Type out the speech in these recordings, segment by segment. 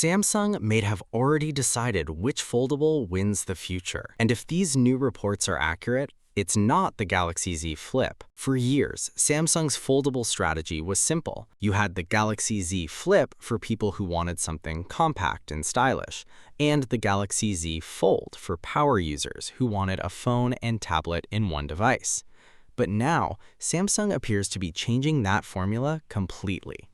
Samsung may have already decided which foldable wins the future. And if these new reports are accurate, it's not the Galaxy Z Flip. For years, Samsung's foldable strategy was simple. You had the Galaxy Z Flip for people who wanted something compact and stylish, and the Galaxy Z Fold for power users who wanted a phone and tablet in one device. But now, Samsung appears to be changing that formula completely.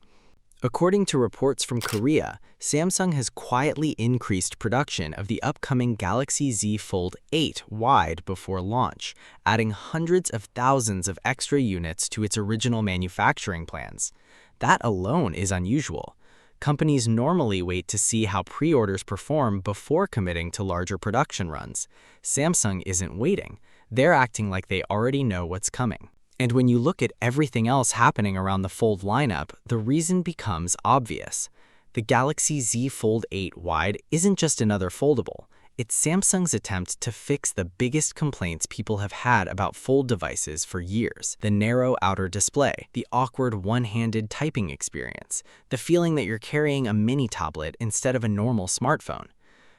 According to reports from Korea, Samsung has quietly increased production of the upcoming Galaxy Z Fold 8 wide before launch, adding hundreds of thousands of extra units to its original manufacturing plans. That alone is unusual. Companies normally wait to see how pre-orders perform before committing to larger production runs. Samsung isn't waiting. They're acting like they already know what's coming. And when you look at everything else happening around the Fold lineup, the reason becomes obvious. The Galaxy Z Fold 8 Wide isn't just another foldable. It's Samsung's attempt to fix the biggest complaints people have had about fold devices for years. The narrow outer display, the awkward one-handed typing experience, the feeling that you're carrying a mini tablet instead of a normal smartphone.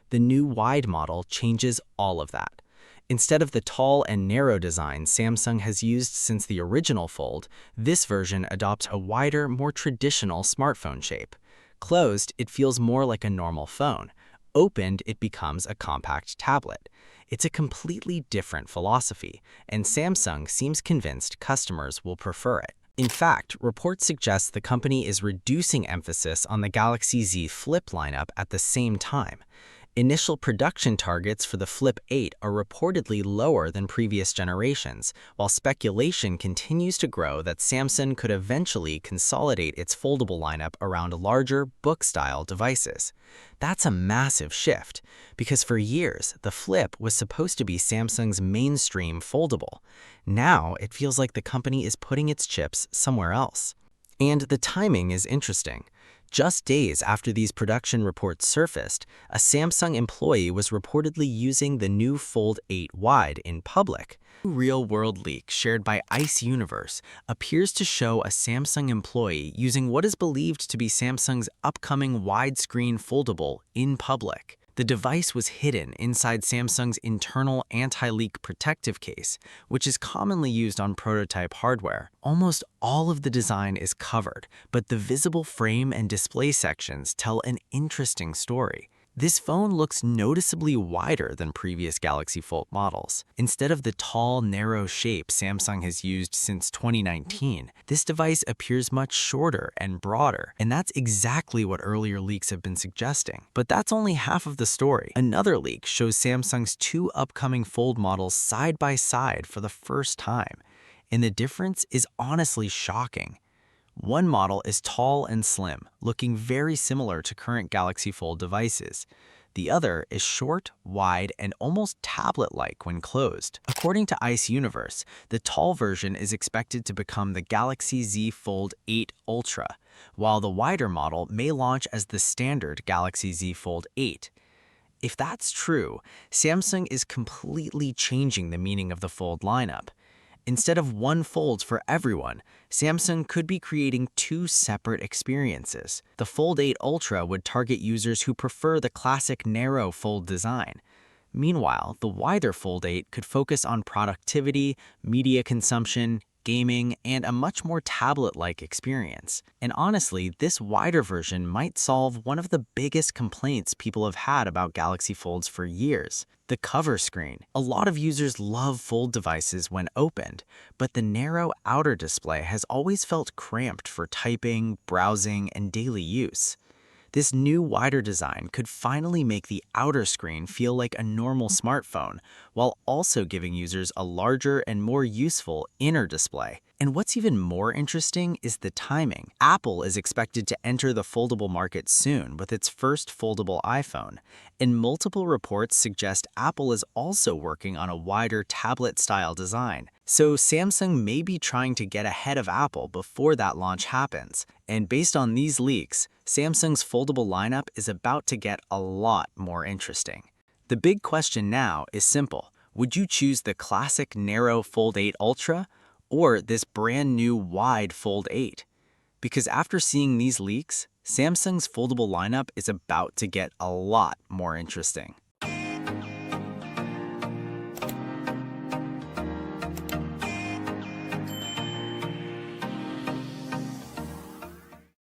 The new wide model changes all of that. Instead of the tall and narrow design Samsung has used since the original Fold, this version adopts a wider, more traditional smartphone shape. Closed, it feels more like a normal phone. Opened, it becomes a compact tablet. It's a completely different philosophy, and Samsung seems convinced customers will prefer it. In fact, reports suggest the company is reducing emphasis on the Galaxy Z Flip lineup at the same time. Initial production targets for the Flip 8 are reportedly lower than previous generations, while speculation continues to grow that Samsung could eventually consolidate its foldable lineup around larger, book-style devices. That's a massive shift, because for years, the Flip was supposed to be Samsung's mainstream foldable. Now, it feels like the company is putting its chips somewhere else. And the timing is interesting. Just days after these production reports surfaced, a Samsung employee was reportedly using the new Fold 8 Wide in public. A real-world leak shared by Ice Universe appears to show a Samsung employee using what is believed to be Samsung's upcoming widescreen foldable in public. The device was hidden inside Samsung's internal anti-leak protective case, which is commonly used on prototype hardware. Almost all of the design is covered, but the visible frame and display sections tell an interesting story. This phone looks noticeably wider than previous Galaxy Fold models. Instead of the tall, narrow shape Samsung has used since 2019, this device appears much shorter and broader, and that's exactly what earlier leaks have been suggesting. But that's only half of the story. Another leak shows Samsung's two upcoming Fold models side by side for the first time, and the difference is honestly shocking. One model is tall and slim, looking very similar to current Galaxy Fold devices. The other is short, wide, and almost tablet-like when closed. According to Ice Universe, the tall version is expected to become the Galaxy Z Fold 8 Ultra, while the wider model may launch as the standard Galaxy Z Fold 8. If that's true, Samsung is completely changing the meaning of the Fold lineup. Instead of one Fold for everyone, Samsung could be creating two separate experiences. The Fold 8 Ultra would target users who prefer the classic narrow Fold design. Meanwhile, the wider Fold 8 could focus on productivity, media consumption, gaming, and a much more tablet-like experience. And honestly, this wider version might solve one of the biggest complaints people have had about Galaxy Folds for years: the cover screen. A lot of users love Fold devices when opened, but the narrow outer display has always felt cramped for typing, browsing, and daily use. This new wider design could finally make the outer screen feel like a normal smartphone, while also giving users a larger and more useful inner display. And what's even more interesting is the timing. Apple is expected to enter the foldable market soon with its first foldable iPhone, and multiple reports suggest Apple is also working on a wider tablet-style design. So Samsung may be trying to get ahead of Apple before that launch happens. And based on these leaks, Samsung's foldable lineup is about to get a lot more interesting. The big question now is simple. Would you choose the classic narrow Fold 8 Ultra or this brand new wide Fold 8? Because after seeing these leaks, Samsung's foldable lineup is about to get a lot more interesting.